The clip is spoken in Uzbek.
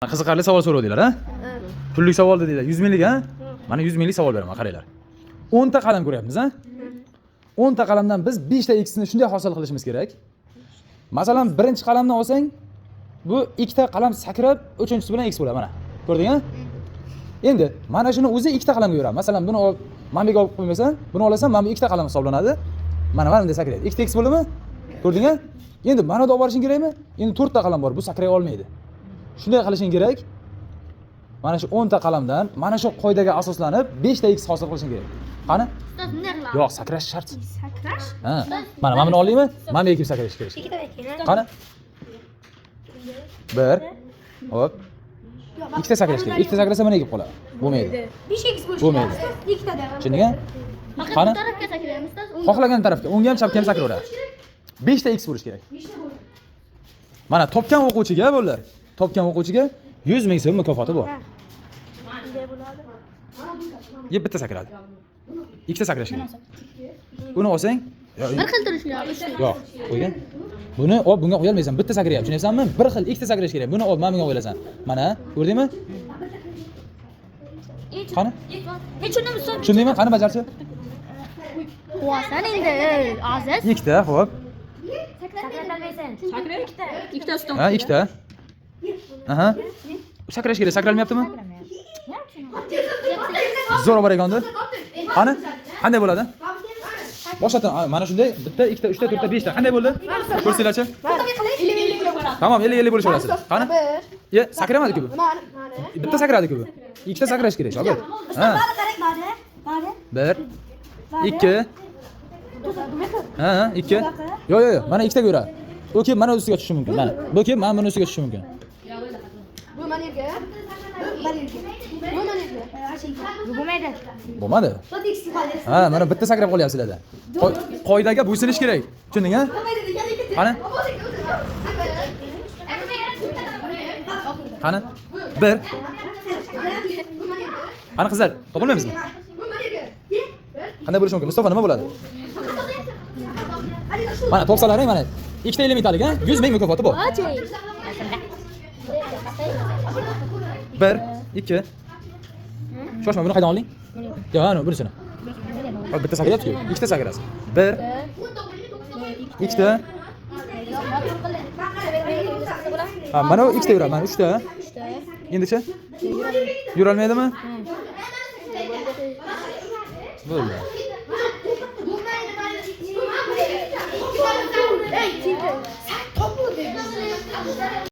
Qiziqarli savol so'radinglar, ha? Pullik savol dedinglar. 100 minglik, ha? Mana 100 minglik savol beraman, qaranglar. 10 ta qalam ko'ryapmiz, ha? 10 ta qalamdan biz 5 ta x ni shunday hosil qilishimiz kerak. Masalan, birinchi qalamni olsang, bu ikkita qalam sakrab, uchinchisi bilan x bo'ladi, mana. Ko'rding, ha? Endi mana shuni o'zi ikkita qalamga yuradi. Masalan, buni olib, mana bu olib qo'ymasan, buni olasan, mana bu ikkita qalam hisoblanadi. Mana bunday sakraydi. Ikkita x bo'ldimi? Ko'rding, ha? Endi mana da olib borishing kerakmi? Endi 4 ta qalam bor, bu sakray olmaydi. Shunday qilishing kerak. Mana shu 10 ta qalamdan mana shu qoidaga asoslanib 5 ta x hosil qilishing kerak. Qani? Ustoz, bunday qilamiz. Yo'q, sakrash shart. Sakrash? Ha. Mana buni olaymi? Mana bu ikki sakrash kerak. Ikkita ekan. Qani? 1. Hop. Ikkita sakrash kerak. Ikkita sakrasa mana kelib qoladi. Bo'lmaydi. 5x bo'lishi Bo'lmaydi. Ikkitada. Tushundingmi? Qani? Bu tarafga sakraymiz, ustoz. Xohlagan tarafga, o'ngga ham chapga ham sakraveradi. 5 ta x bo'lishi kerak. Mana topgan o'quvchiga bo'llar. Topgan o'quvchiga 100 ming so'm mukofoti bor. Bunday bo'ladi. Yeb bitta sakradi. Ikkita sakrash kerak. Buni olsang, Bir xil turishi yo'q, qo'ygan. Buni olib bunga qo'ya olmaysan. Bitta sakrayapti, tushunyapsanmi? Bir xil ikkita sakrash kerak. Buni olib mana bunga qo'yasan. Mana, ko'rdingmi? Qani? Hech uni ustoz. Tushundingmi? Qani bajarchi? Qo'yasan endi, aziz. Ikkita, xo'p. Sakrayolmaysan. Sakray ikkita. Ikkita ustoz. Ha, ikkita. Aha. Sakrash kerak, sakralmayaptimi? Zo'r bor ekan-da. Qani? Qanday bo'ladi? Boshlatdan mana shunday bitta, ikkita, uchta, to'rtta, beshta. Qanday bo'ldi? Ko'rsanglarchi. Tamam, 50-50 bo'lib olasiz. Qani? Ye, sakramadi-ku bu. Bitta sakradi-ku bu. Ikkita sakrash kerak, shogird. Ha. 1 2 Ha, 2. Yo'q, yo'q, mana ikkitaga yuradi. Bu kelib mana ustiga tushishi mumkin. Mana. Bu kelib mana buni ustiga tushishi mumkin. Bu maniga. Bu bo'lmaydi. Bo'lmadi. Ha, mana bitta sakrab qolyapsizlarda. Qoidaga bo'ysunish kerak. Tushunding, ha? Qani? Qani? 1. Qani qizlar, topolmaymizmi? Qanday bo'lishi mumkin? Mustafa nima bo'ladi? Mana topsalaring mana. Ikkita elementalik, ha? 100 ming mukofoti bor. 1 2 Shoshma, buni qaydan olding? Yo'q, ana bunisini. Hop, bitta sakrayapti-ku. Ikkita sakrayapsiz. 1 ikkita. Ha, mana bu ikkita yuradi, mana 3 ta. Endi-chi? Yura olmaydimi? Bo'ldi. Hey,